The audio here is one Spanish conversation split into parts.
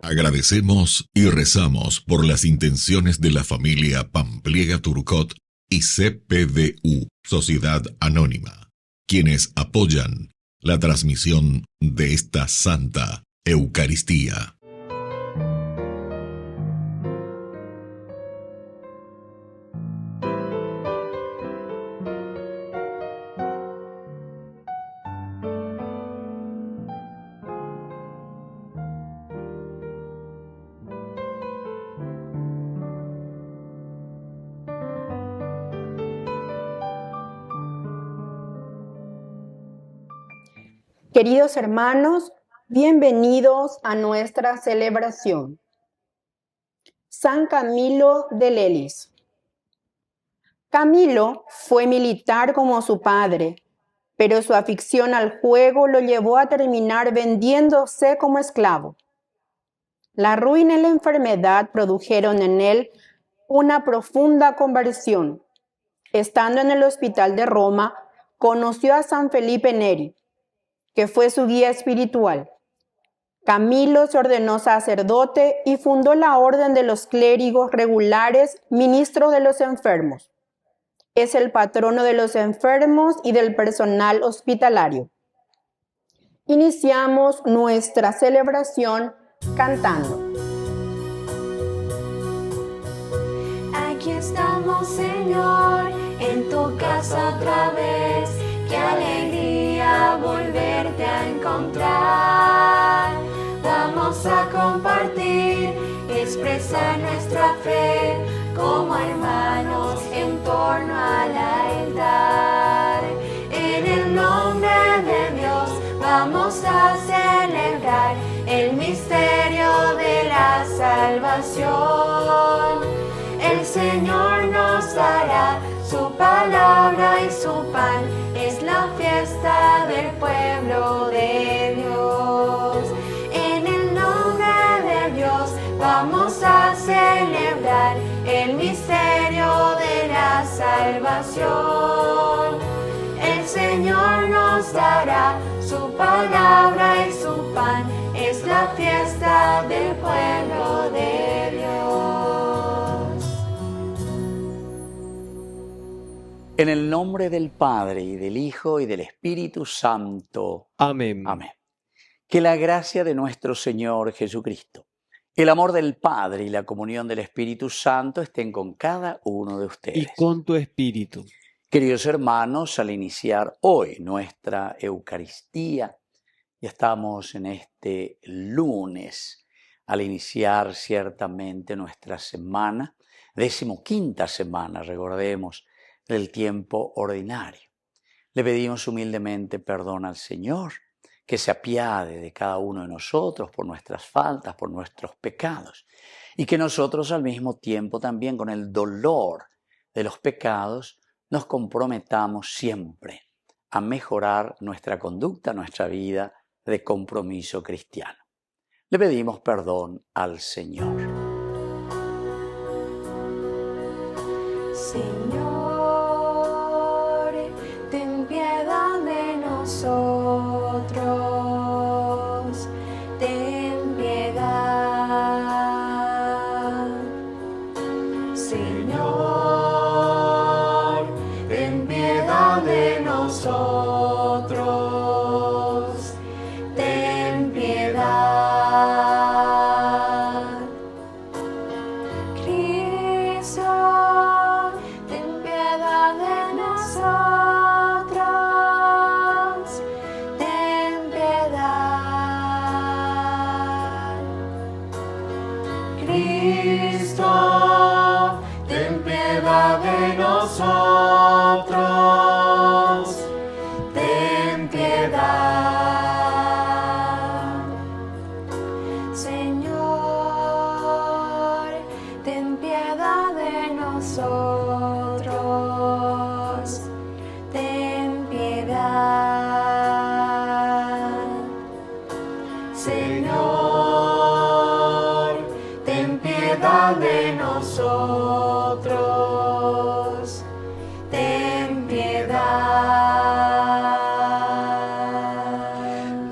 Agradecemos y rezamos por las intenciones de la familia Pampliega Turcot y CPDU, Sociedad Anónima, quienes apoyan la transmisión de esta Santa Eucaristía. Queridos hermanos, bienvenidos a nuestra celebración. San Camilo de Lelis. Camilo fue militar como su padre, pero su afición al juego lo llevó a terminar vendiéndose como esclavo. La ruina y la enfermedad produjeron en él una profunda conversión. Estando en el hospital de Roma, conoció a San Felipe Neri, que fue su guía espiritual. Camilo se ordenó sacerdote y fundó la Orden de los Clérigos Regulares, ministros de los enfermos. Es el patrono de los enfermos y del personal hospitalario. Iniciamos nuestra celebración cantando. Aquí estamos, Señor, en tu casa otra vez. Qué alegría volverte a encontrar. Vamos a compartir, expresar nuestra fe como hermanos en torno al altar. En el nombre de Dios vamos a celebrar el misterio de la salvación. El Señor nos dará su palabra y su pan, es la fiesta del pueblo de Dios. En el nombre de Dios vamos a celebrar el misterio de la salvación. El Señor nos dará su palabra y su pan, es la fiesta del pueblo de Dios. En el nombre del Padre, y del Hijo, y del Espíritu Santo. Amén. Amén. Que la gracia de nuestro Señor Jesucristo, el amor del Padre y la comunión del Espíritu Santo estén con cada uno de ustedes. Y con tu espíritu. Queridos hermanos, al iniciar hoy nuestra Eucaristía, ya estamos en este lunes, al iniciar ciertamente nuestra semana, 15ª semana, recordemos, del tiempo ordinario. Le pedimos humildemente perdón al Señor, que se apiade de cada uno de nosotros por nuestras faltas, por nuestros pecados, y que nosotros al mismo tiempo también con el dolor de los pecados nos comprometamos siempre a mejorar nuestra conducta, nuestra vida de compromiso cristiano. Le pedimos perdón al Señor. Señor, ten piedad de nosotros, ten piedad. Señor, ten piedad de nosotros, ten piedad. Cristo, ten piedad de nosotros, ten piedad. Cristo, ten piedad de nosotros, ten piedad. Señor, ten piedad de nosotros, ten piedad. Señor, ten piedad de nosotros, nosotros, ten piedad.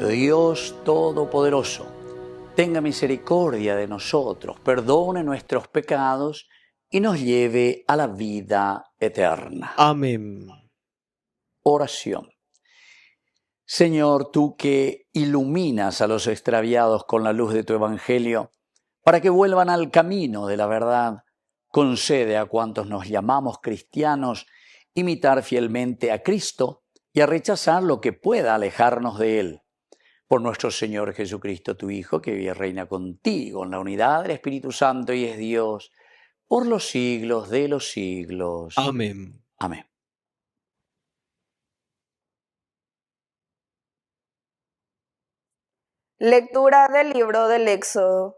Dios Todopoderoso, tenga misericordia de nosotros, perdone nuestros pecados y nos lleve a la vida eterna. Amén. Oración. Señor, tú que iluminas a los extraviados con la luz de tu Evangelio, para que vuelvan al camino de la verdad, concede a cuantos nos llamamos cristianos imitar fielmente a Cristo y a rechazar lo que pueda alejarnos de Él. Por nuestro Señor Jesucristo, tu Hijo, que vive y reina contigo en la unidad del Espíritu Santo y es Dios, por los siglos de los siglos. Amén. Amén. Lectura del libro del Éxodo.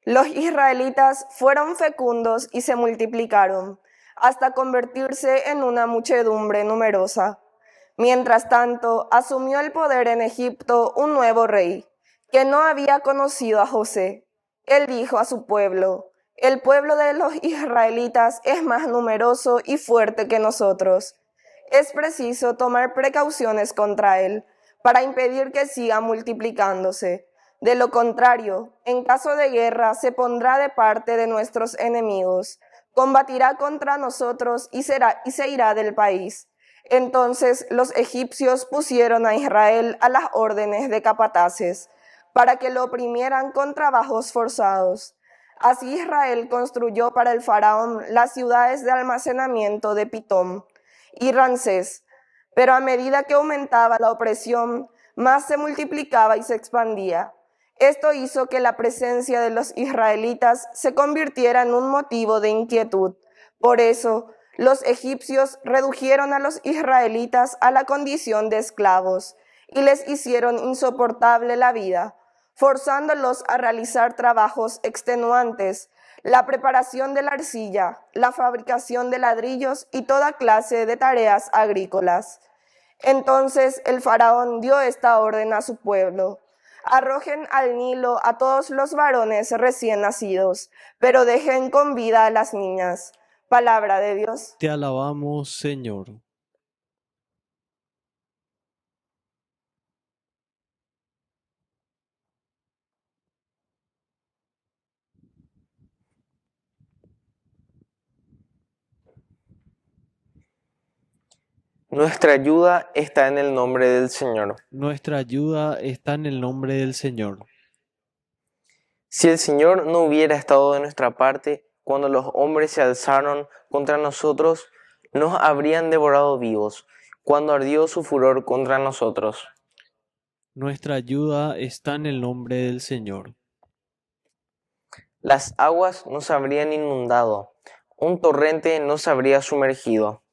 Los israelitas fueron fecundos y se multiplicaron, hasta convertirse en una muchedumbre numerosa. Mientras tanto, asumió el poder en Egipto un nuevo rey, que no había conocido a José. Él dijo a su pueblo: el pueblo de los israelitas es más numeroso y fuerte que nosotros. Es preciso tomar precauciones contra él, para impedir que siga multiplicándose. De lo contrario, en caso de guerra se pondrá de parte de nuestros enemigos, combatirá contra nosotros y se irá del país. Entonces los egipcios pusieron a Israel a las órdenes de capataces, para que lo oprimieran con trabajos forzados. Así Israel construyó para el faraón las ciudades de almacenamiento de Pitón y Ramsés, pero a medida que aumentaba la opresión, más se multiplicaba y se expandía. Esto hizo que la presencia de los israelitas se convirtiera en un motivo de inquietud. Por eso, los egipcios redujeron a los israelitas a la condición de esclavos y les hicieron insoportable la vida, forzándolos a realizar trabajos extenuantes, la preparación de la arcilla, la fabricación de ladrillos y toda clase de tareas agrícolas. Entonces el faraón dio esta orden a su pueblo: arrojen al Nilo a todos los varones recién nacidos, pero dejen con vida a las niñas. Palabra de Dios. Te alabamos, Señor. Nuestra ayuda está en el nombre del Señor. Nuestra ayuda está en el nombre del Señor. Si el Señor no hubiera estado de nuestra parte, cuando los hombres se alzaron contra nosotros, nos habrían devorado vivos, cuando ardió su furor contra nosotros. Nuestra ayuda está en el nombre del Señor. Las aguas nos habrían inundado, un torrente nos habría sumergido.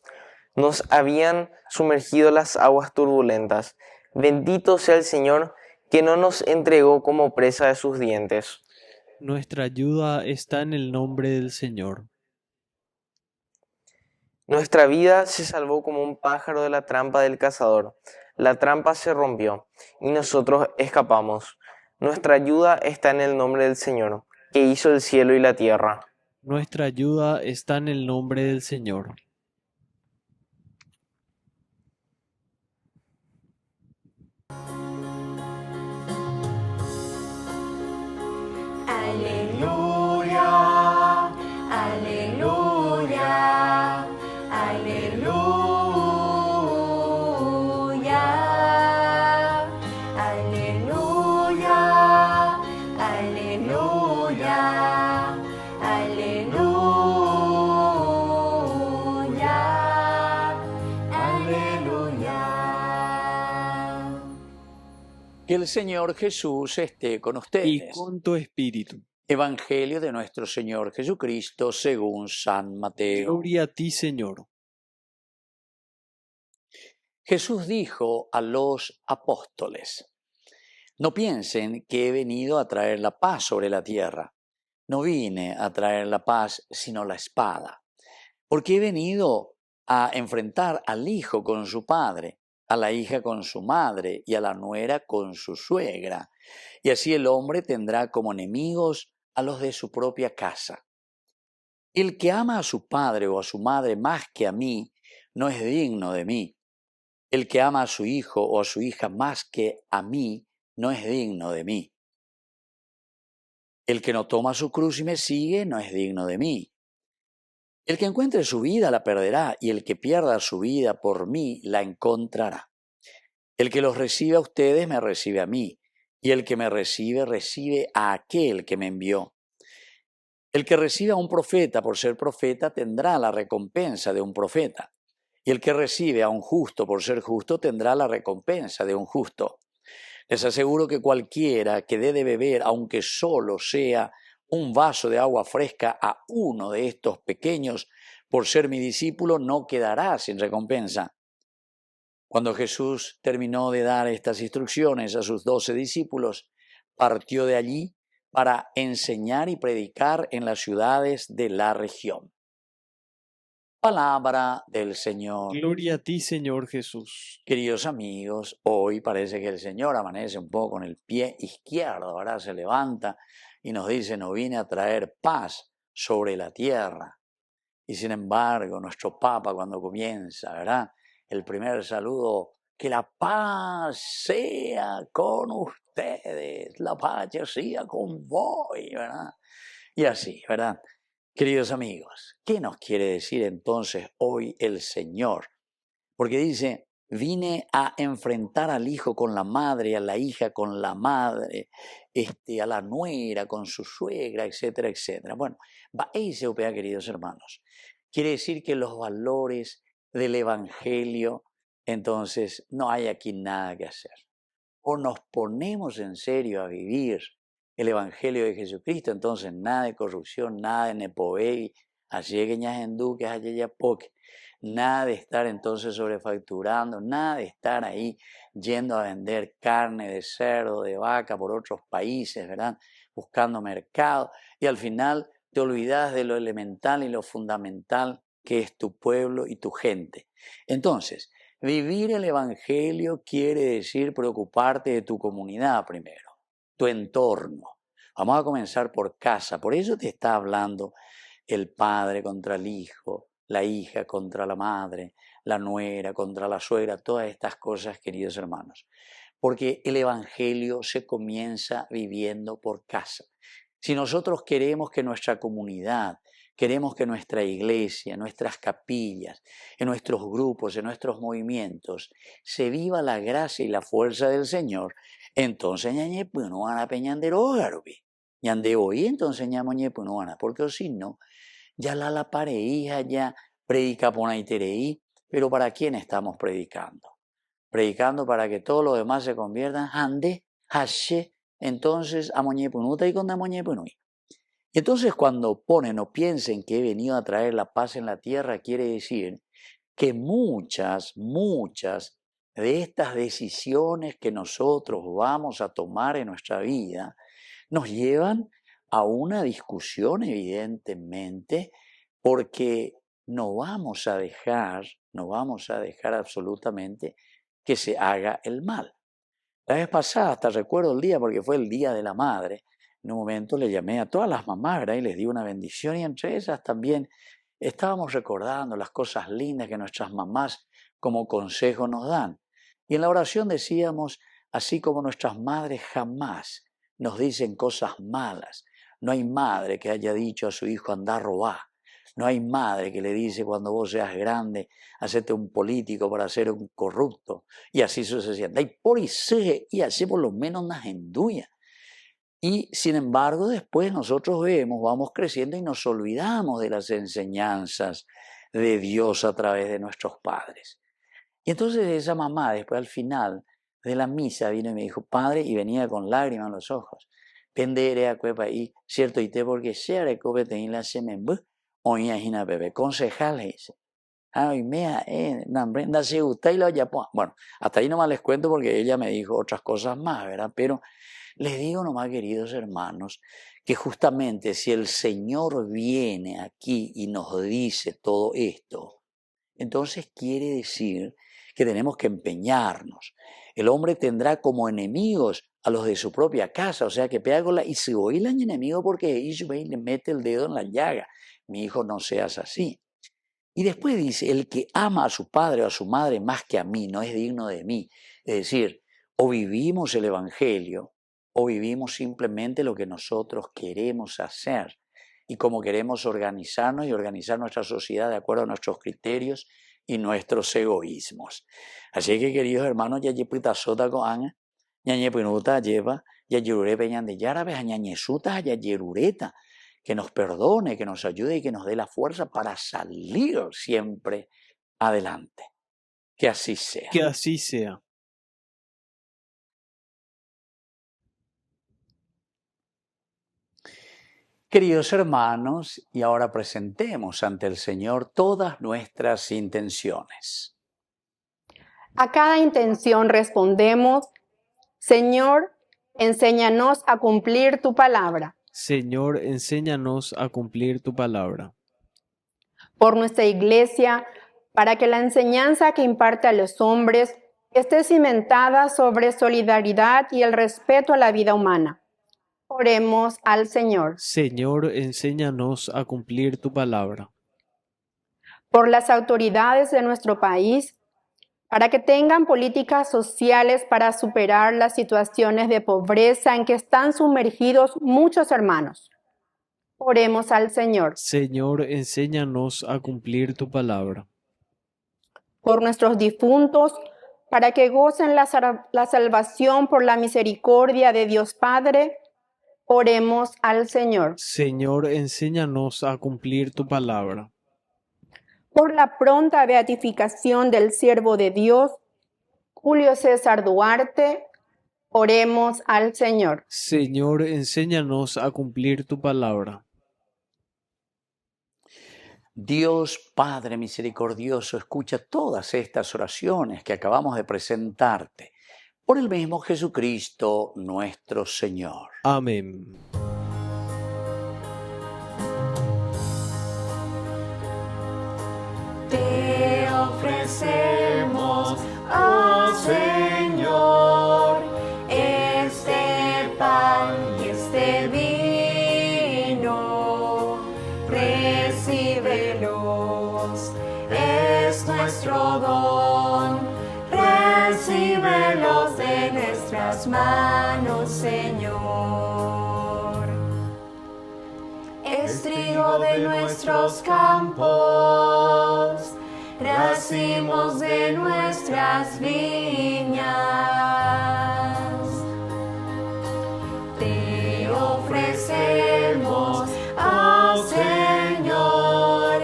Nos habían sumergido las aguas turbulentas. Bendito sea el Señor, que no nos entregó como presa de sus dientes. Nuestra ayuda está en el nombre del Señor. Nuestra vida se salvó como un pájaro de la trampa del cazador. La trampa se rompió y nosotros escapamos. Nuestra ayuda está en el nombre del Señor, que hizo el cielo y la tierra. Nuestra ayuda está en el nombre del Señor. Aleluya, aleluya, aleluya, aleluya, aleluya, aleluya, aleluya. Que el Señor Jesús esté con Y ustedes. con tu espíritu. Evangelio de nuestro Señor Jesucristo según San Mateo. Gloria a ti, Señor. Jesús dijo a los apóstoles: no piensen que he venido a traer la paz sobre la tierra. No vine a traer la paz, sino la espada. Porque he venido a enfrentar al hijo con su padre, a la hija con su madre y a la nuera con su suegra. Y así el hombre tendrá como enemigos a los de su propia casa. El que ama a su padre o a su madre más que a mí, no es digno de mí. El que ama a su hijo o a su hija más que a mí, no es digno de mí. El que no toma su cruz y me sigue, no es digno de mí. El que encuentre su vida la perderá, y el que pierda su vida por mí la encontrará. El que los recibe a ustedes me recibe a mí, y el que me recibe, recibe a aquel que me envió. El que recibe a un profeta por ser profeta tendrá la recompensa de un profeta, y el que recibe a un justo por ser justo tendrá la recompensa de un justo. Les aseguro que cualquiera que dé de beber, aunque solo sea un vaso de agua fresca a uno de estos pequeños, por ser mi discípulo, no quedará sin recompensa. Cuando Jesús terminó de dar estas instrucciones a sus 12 discípulos, partió de allí para enseñar y predicar en las ciudades de la región. Palabra del Señor. Gloria a ti, Señor Jesús. Queridos amigos, hoy parece que el Señor amanece un poco con el pie izquierdo, ¿verdad? Se levanta y nos dice, no vine a traer paz sobre la tierra. Y sin embargo, nuestro Papa cuando comienza, ¿verdad? El primer saludo, que la paz sea con ustedes, la paz sea con vos, ¿verdad? Y así, ¿verdad? Queridos amigos, ¿qué nos quiere decir entonces hoy el Señor? Porque dice, vine a enfrentar al hijo con la madre, a la hija con la madre, a la nuera con su suegra, etcétera, etcétera. Bueno, queridos hermanos, quiere decir que los valores del Evangelio, entonces no hay aquí nada que hacer. O nos ponemos en serio a vivir el Evangelio de Jesucristo, entonces nada de corrupción, nada de nepoei, nada de estar entonces sobrefacturando, nada de estar ahí yendo a vender carne de cerdo, de vaca por otros países, ¿verdad? Buscando mercado y al final te olvidas de lo elemental y lo fundamental que es tu pueblo y tu gente. Entonces, vivir el Evangelio quiere decir preocuparte de tu comunidad primero, tu entorno. Vamos a comenzar por casa, por eso te está hablando el padre contra el hijo, la hija contra la madre, la nuera contra la suegra, todas estas cosas, queridos hermanos. Porque el Evangelio se comienza viviendo por casa. Si nosotros queremos que nuestra comunidad, queremos que nuestra iglesia, nuestras capillas, en nuestros grupos, en nuestros movimientos, se viva la gracia y la fuerza del Señor, entonces no van a peñandero ñande hoy entonces no van a, porque si no, ya la pareja ya predica ponaitereí, pero ¿para quién estamos predicando? Predicando para que todos los demás se conviertan ande, hashe, entonces a moñepunuta y con da moñepunui. Entonces cuando ponen o piensen que he venido a traer la paz en la tierra, quiere decir que muchas de estas decisiones que nosotros vamos a tomar en nuestra vida nos llevan a una discusión, evidentemente, porque no vamos a dejar absolutamente que se haga el mal. La vez pasada, hasta recuerdo el día, porque fue el Día de la Madre, en un momento le llamé a todas las mamás, ¿verdad? Y les di una bendición, y entre esas también estábamos recordando las cosas lindas que nuestras mamás como consejo nos dan. Y en la oración decíamos, así como nuestras madres jamás nos dicen cosas malas, no hay madre que haya dicho a su hijo anda a robar, no hay madre que le dice cuando vos seas grande, hacete un político para ser un corrupto, y así sucesivamente. Y así por lo menos nas enduya. Y sin embargo después nosotros vamos creciendo y nos olvidamos de las enseñanzas de Dios a través de nuestros padres. Y entonces esa mamá después al final de la misa vino y me dijo, padre, y venía con lágrimas en los ojos, pendere a cuepa y cierto y te porque sea de cope te la semembu o imagina bebé concejales dice. Ay, mea, nambrenda se gusta y lo ya bueno, hasta ahí nomás les cuento porque ella me dijo otras cosas más, ¿verdad? Pero les digo nomás, queridos hermanos, que justamente si el Señor viene aquí y nos dice todo esto, entonces quiere decir que tenemos que empeñarnos. El hombre tendrá como enemigos a los de su propia casa, o sea que pega con la y se oílan enemigo porque ellos le mete el dedo en la llaga. mi hijo, no seas así. Y después dice, el que ama a su padre o a su madre más que a mí no es digno de mí. Es decir, o vivimos el Evangelio o vivimos simplemente lo que nosotros queremos hacer y cómo queremos organizarnos y organizar nuestra sociedad de acuerdo a nuestros criterios y nuestros egoísmos. Así que, queridos hermanos, ya yepita sota koan, ya yepinuta lleva, ya yerure peñan de yarabe, ya ñesuta, ya yerureta, que nos perdone, que nos ayude y que nos dé la fuerza para salir siempre adelante. Que así sea. Que así sea. Queridos hermanos, y ahora presentemos ante el Señor todas nuestras intenciones. A cada intención respondemos, Señor, enséñanos a cumplir tu palabra. Señor, enséñanos a cumplir tu palabra. Por nuestra iglesia, para que la enseñanza que imparte a los hombres esté cimentada sobre solidaridad y el respeto a la vida humana. Oremos al Señor. Señor, enséñanos a cumplir tu palabra. Por las autoridades de nuestro país, para que tengan políticas sociales para superar las situaciones de pobreza en que están sumergidos muchos hermanos. Oremos al Señor. Señor, enséñanos a cumplir tu palabra. Por nuestros difuntos, para que gocen la salvación por la misericordia de Dios Padre, oremos al Señor. Señor, enséñanos a cumplir tu palabra. Por la pronta beatificación del siervo de Dios, Julio César Duarte, oremos al Señor. Señor, enséñanos a cumplir tu palabra. Dios Padre misericordioso, escucha todas estas oraciones que acabamos de presentarte por el mismo Jesucristo nuestro Señor. Amén. Te ofrecemos, oh Señor, este pan y este vino, recíbelos, es nuestro don, recíbelos de nuestras manos, Señor. Es trigo de nuestros campos, racimos de nuestras viñas. Te ofrecemos, oh Señor,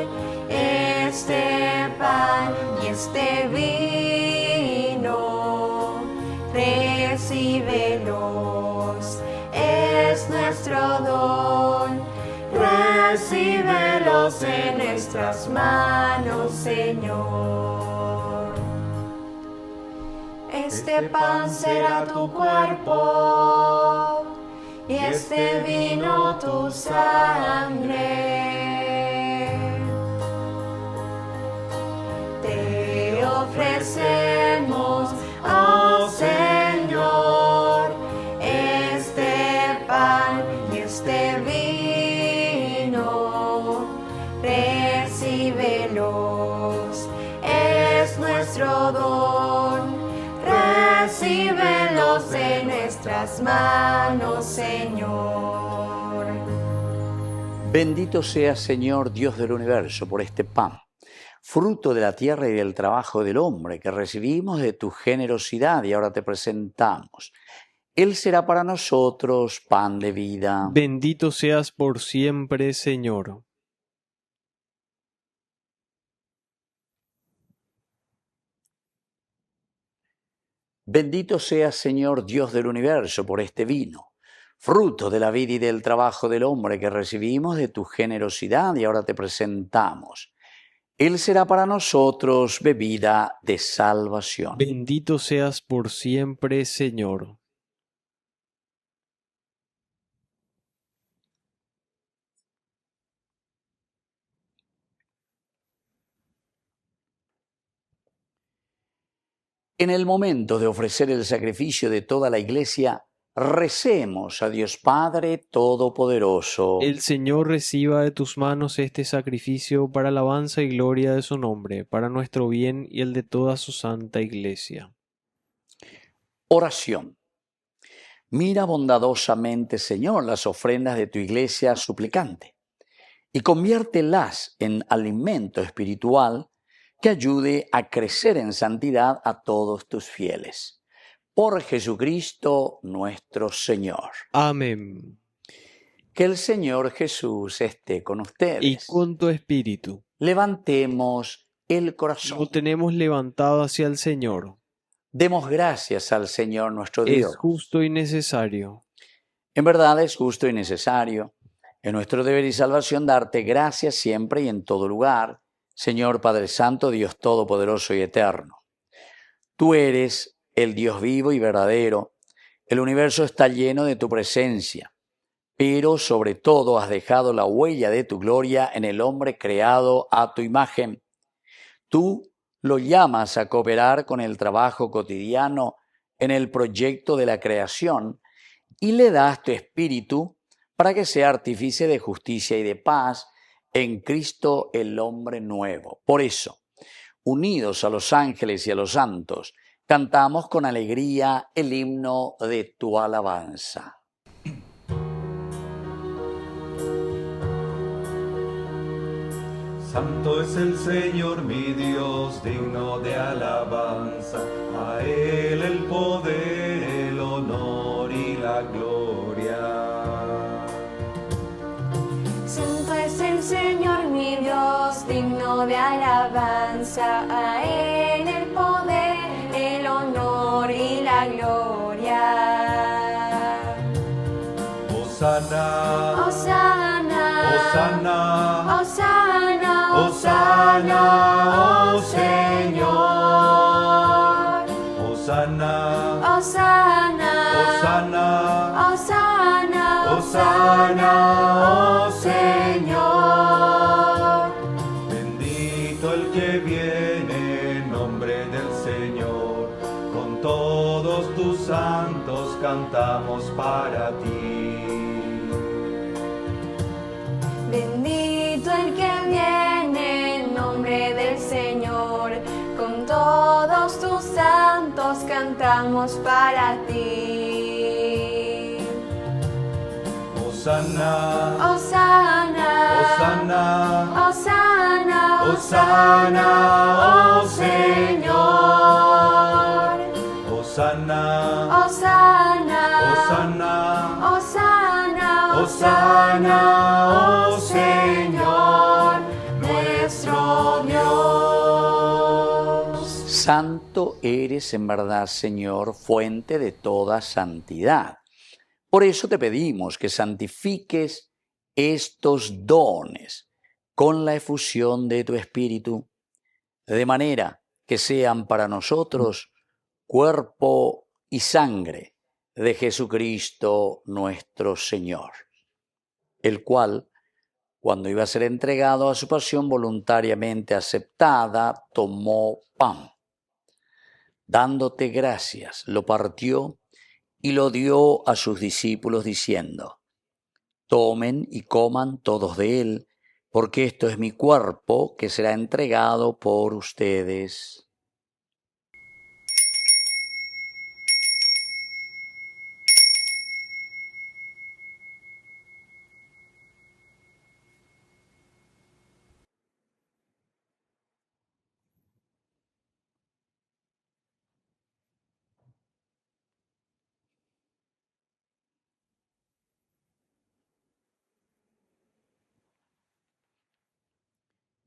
este pan y este vino, recíbelos, es nuestro don, recíbelos en nuestras manos, Señor. Este pan será tu cuerpo y este vino tu sangre. Te ofrecemos, oh Señor, este pan y este vino, recíbelos, es nuestro don, recíbelos en nuestras manos, Señor. Bendito seas, Señor, Dios del universo, por este pan, fruto de la tierra y del trabajo del hombre, que recibimos de tu generosidad y ahora te presentamos. Él será para nosotros pan de vida. Bendito seas por siempre, Señor. Bendito seas, Señor, Dios del universo, por este vino, fruto de la vida y del trabajo del hombre que recibimos de tu generosidad y ahora te presentamos. Él será para nosotros bebida de salvación. Bendito seas por siempre, Señor. En el momento de ofrecer el sacrificio de toda la Iglesia, Recemos a Dios Padre Todopoderoso. El Señor reciba de tus manos este sacrificio para alabanza y gloria de su nombre, para nuestro bien y el de toda su santa Iglesia. Oración. Mira bondadosamente, Señor, las ofrendas de tu Iglesia suplicante y conviértelas en alimento espiritual que ayude a crecer en santidad a todos tus fieles. Por Jesucristo nuestro Señor. Amén. Que el Señor Jesús esté con Y ustedes. con tu espíritu. Levantemos el corazón. Lo tenemos levantado hacia el Señor. Demos gracias al Señor nuestro Es Dios. justo y necesario. En verdad es justo y necesario. Es nuestro deber y salvación darte gracias siempre y en todo lugar, Señor Padre Santo, Dios Todopoderoso y Eterno. Tú eres el Dios vivo y verdadero. El universo está lleno de tu presencia, pero sobre todo has dejado la huella de tu gloria en el hombre creado a tu imagen. Tú lo llamas a cooperar con el trabajo cotidiano en el proyecto de la creación y le das tu espíritu para que sea artífice de justicia y de paz en Cristo el hombre nuevo. Por eso, unidos a los ángeles y a los santos, cantamos con alegría el himno de tu alabanza. Santo es el Señor mi Dios, digno de alabanza. A Él el poder, el honor y la gloria. Santo es el Señor mi Dios, digno de alabanza. A Él el poder, el honor y la gloria. Hosana, Hosana, Hosana, Hosana, Hosana, oh Señor. Hosana, Hosana, Hosana, Hosana, Hosana, oh Señor. Bendito el que viene en nombre del Señor. Con todos tus santos cantamos para ti. Bendito el que viene en nombre del Señor, con todos tus santos cantamos para ti. Hosana, Hosana, Hosana, Hosana, Hosana, oh Señor. Hosana, Hosana, Hosana, Hosana, Hosana, oh Señor, nuestro Dios. Santo eres en verdad, Señor, fuente de toda santidad. Por eso te pedimos que santifiques estos dones con la efusión de tu Espíritu, de manera que sean para nosotros cuerpo y sangre de Jesucristo nuestro Señor, el cual, cuando iba a ser entregado a su pasión voluntariamente aceptada, tomó pan. Dándote gracias, lo partió y lo dio a sus discípulos diciendo: tomen y coman todos de él, porque esto es mi cuerpo que será entregado por ustedes.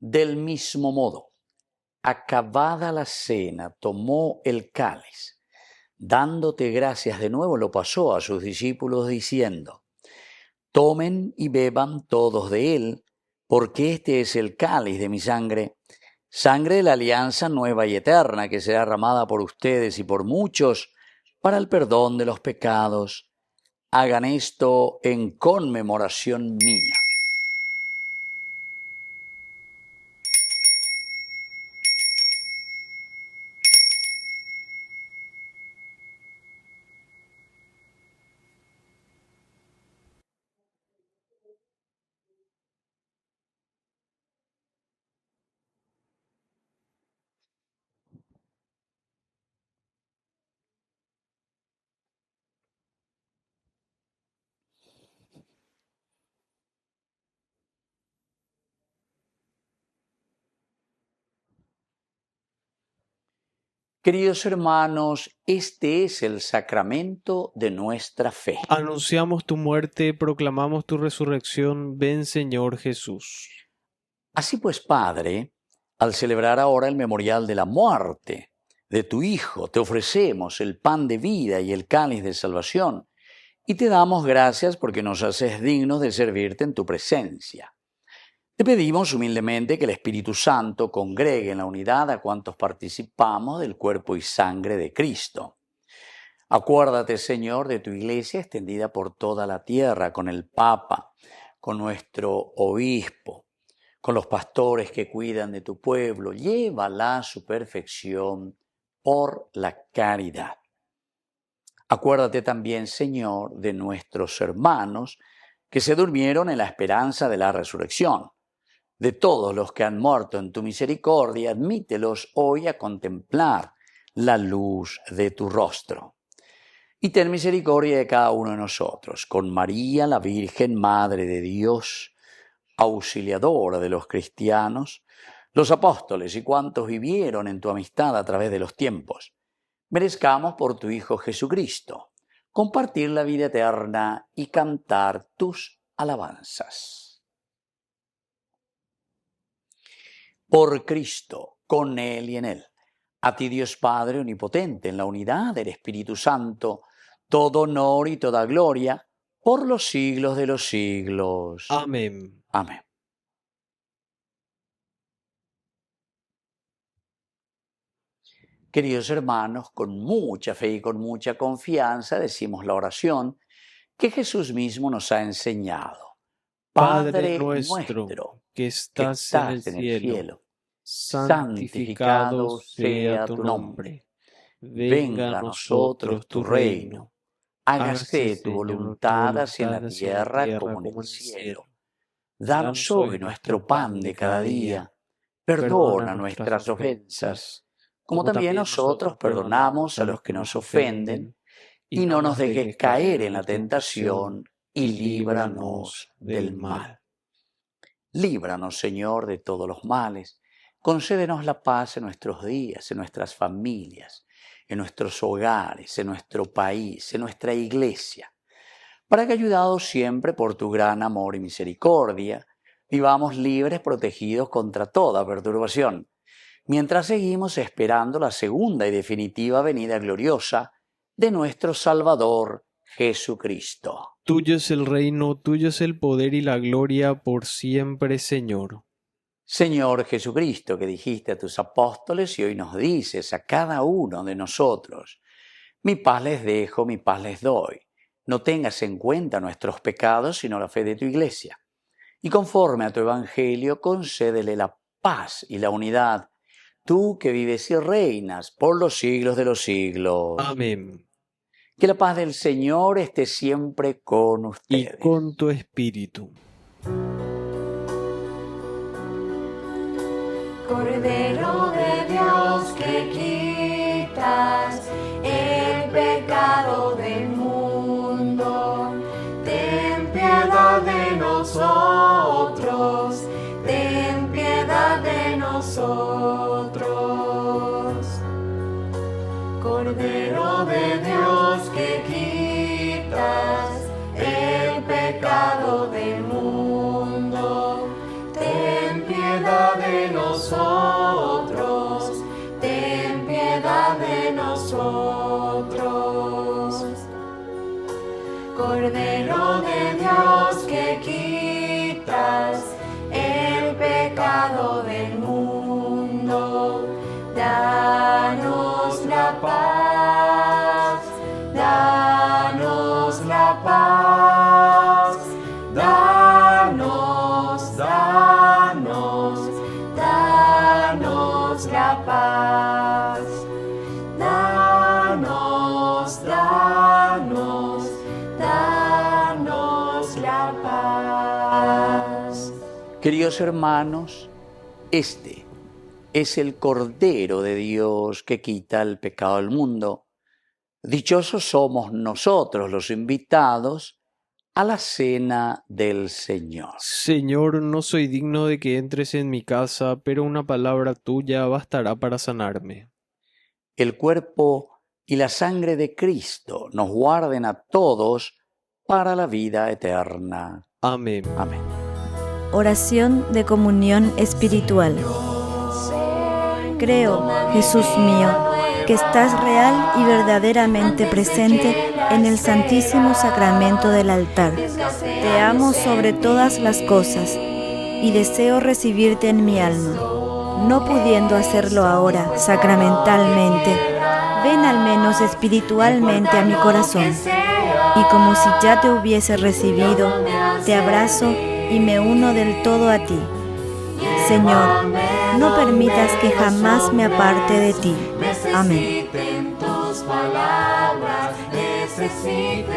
Del mismo modo, acabada la cena, tomó el cáliz. Dándote gracias de nuevo, lo pasó a sus discípulos diciendo: tomen y beban todos de él, porque este es el cáliz de mi sangre, sangre de la alianza nueva y eterna, que será derramada por ustedes y por muchos para el perdón de los pecados. Hagan esto en conmemoración mía. Queridos hermanos, este es el sacramento de nuestra fe. Anunciamos tu muerte, proclamamos tu resurrección. Ven, Señor Jesús. Así pues, Padre, al celebrar ahora el memorial de la muerte de tu Hijo, te ofrecemos el pan de vida y el cáliz de salvación, y te damos gracias porque nos haces dignos de servirte en tu presencia. Te pedimos humildemente que el Espíritu Santo congregue en la unidad a cuantos participamos del cuerpo y sangre de Cristo. Acuérdate, Señor, de tu Iglesia extendida por toda la tierra, con el Papa, con nuestro obispo, con los pastores que cuidan de tu pueblo. Llévala a su perfección por la caridad. Acuérdate también, Señor, de nuestros hermanos que se durmieron en la esperanza de la resurrección. De todos los que han muerto en tu misericordia, admítelos hoy a contemplar la luz de tu rostro. Y ten misericordia de cada uno de nosotros, con María, la Virgen, Madre de Dios, auxiliadora de los cristianos, los apóstoles y cuantos vivieron en tu amistad a través de los tiempos. Merezcamos por tu Hijo Jesucristo compartir la vida eterna y cantar tus alabanzas. Por Cristo, con Él y en Él. A ti, Dios Padre omnipotente, en la unidad del Espíritu Santo, todo honor y toda gloria por los siglos de los siglos. Amén. Amén. Queridos hermanos, con mucha fe y con mucha confianza decimos la oración que Jesús mismo nos ha enseñado. Padre nuestro, que estás en el cielo, santificado sea tu nombre. Venga a nosotros tu reino. Hágase tu voluntad así en la tierra como en el cielo. Danos hoy nuestro pan de cada día. Perdona nuestras ofensas, como también nosotros perdonamos a los que nos ofenden. Y no nos dejes caer en la tentación, y líbranos del mal. Líbranos, Señor, de todos los males. Concédenos la paz en nuestros días, en nuestras familias, en nuestros hogares, en nuestro país, en nuestra iglesia, para que, ayudados siempre por tu gran amor y misericordia, vivamos libres, protegidos contra toda perturbación, mientras seguimos esperando la segunda y definitiva venida gloriosa de nuestro Salvador Jesucristo. Tuyo es el reino, tuyo es el poder y la gloria por siempre, Señor. Señor Jesucristo, que dijiste a tus apóstoles y hoy nos dices a cada uno de nosotros, mi paz les dejo, mi paz les doy. No tengas en cuenta nuestros pecados, sino la fe de tu Iglesia. Y conforme a tu Evangelio, concédele la paz y la unidad, tú que vives y reinas por los siglos de los siglos. Amén. Que la paz del Señor esté siempre con ustedes. Y con tu espíritu. Cordero de Dios que quitas el pecado del mundo, ten piedad de nosotros, ten piedad de nosotros. Cordero de Dios que quitas el pecado del mundo, ten piedad de nosotros, ten piedad de nosotros. Cordero de Dios que quitas el pecado del mundo, danos la paz, danos la paz, danos, danos, danos la paz, danos, danos, danos la paz. Queridos hermanos, este es el Cordero de Dios que quita el pecado del mundo. Dichosos somos nosotros los invitados a la cena del Señor. Señor, no soy digno de que entres en mi casa, pero una palabra tuya bastará para sanarme. el cuerpo y la sangre de Cristo nos guarden a todos para la vida eterna. Amén. Amén. Oración de comunión espiritual. Creo, Jesús mío, que estás real y verdaderamente presente en el Santísimo Sacramento del altar. Te amo sobre todas las cosas y deseo recibirte en mi alma. No pudiendo hacerlo ahora sacramentalmente, ven al menos espiritualmente a mi corazón. Y como si ya te hubiese recibido, te abrazo y me uno del todo a ti. Señor, no permitas que jamás me aparte de ti. Amén. Tus palabras necesiten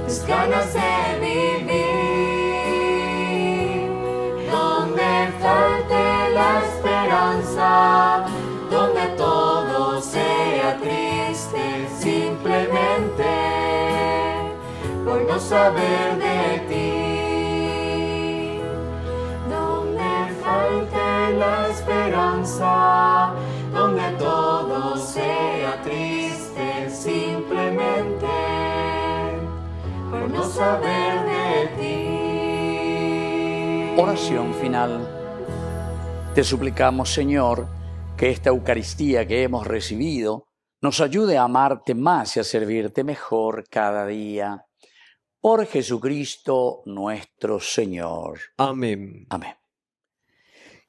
tus ganas de vivir, donde falte la esperanza, donde todo sea triste simplemente por no saber de ti, donde falte la esperanza, donde todo sea triste simplemente por no saber de ti. Oración final. Te suplicamos, Señor, que esta Eucaristía que hemos recibido nos ayude a amarte más y a servirte mejor cada día. Por Jesucristo nuestro Señor. Amén. Amén.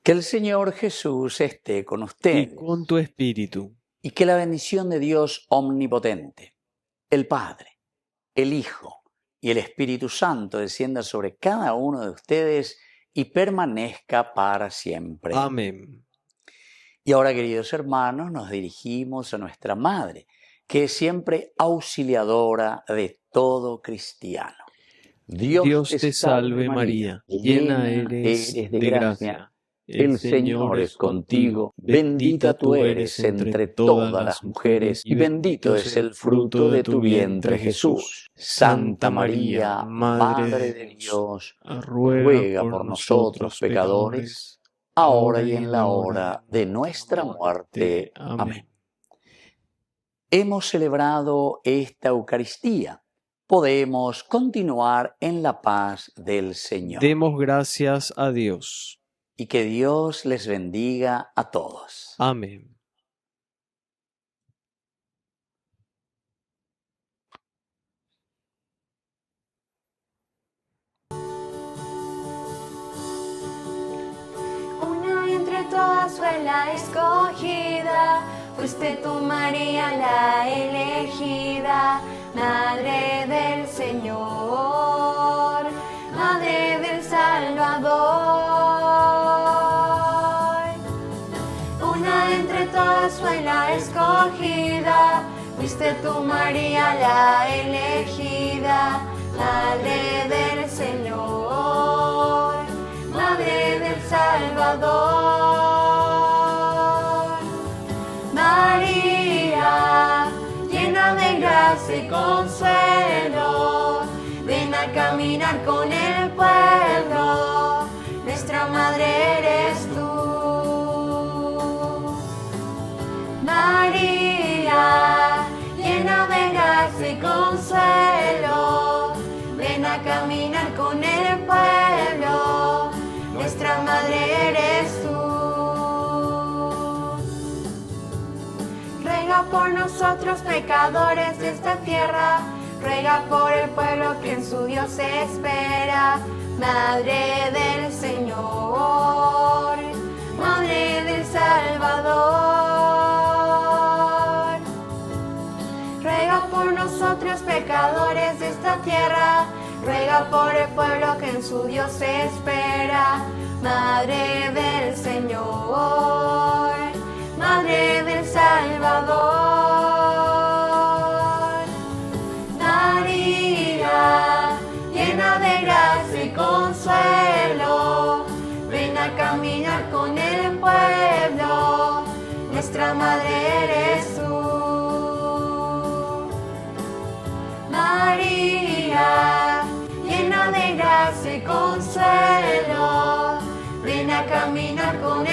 Que el Señor Jesús esté con ustedes. Y con tu espíritu. Y que la bendición de Dios omnipotente, el Padre, el Hijo y el Espíritu Santo descienda sobre cada uno de ustedes y permanezca para siempre. Amén. Y ahora, queridos hermanos, nos dirigimos a nuestra Madre, que es siempre auxiliadora de todo cristiano. Dios te salve María, llena eres de gracia. El Señor es contigo, bendita tú eres entre todas las mujeres, y bendito es el fruto de tu vientre, Jesús. Santa María, Madre de Dios, ruega por nosotros pecadores, ahora y en la hora de nuestra muerte. Amén. Hemos celebrado esta Eucaristía. Podemos continuar en la paz del Señor. Demos gracias a Dios. Y que Dios les bendiga a todos. Amén. Una entre todas fue la escogida, fuiste tú, María, la elegida, Madre del Señor, Madre del Salvador. Una entre todas fue la escogida, fuiste tú, María, la elegida, Madre del Señor, Madre del Salvador. María, llena de gracia y consuelo, ven a caminar con el pueblo, nuestra Madre eres tú. María, llena de gracia y consuelo, ven a caminar con el pueblo, nuestra Madre eres tú. Ruega por nosotros pecadores de esta tierra, ruega por el pueblo que en su Dios espera, Madre del Señor, Madre del Salvador. Ruega por nosotros pecadores de esta tierra, ruega por el pueblo que en su Dios espera, Madre del Señor, Madre del Salvador. María, llena de gracia y consuelo, ven a caminar con el pueblo, nuestra Madre eres tú. María, llena de gracia y consuelo, ven a caminar con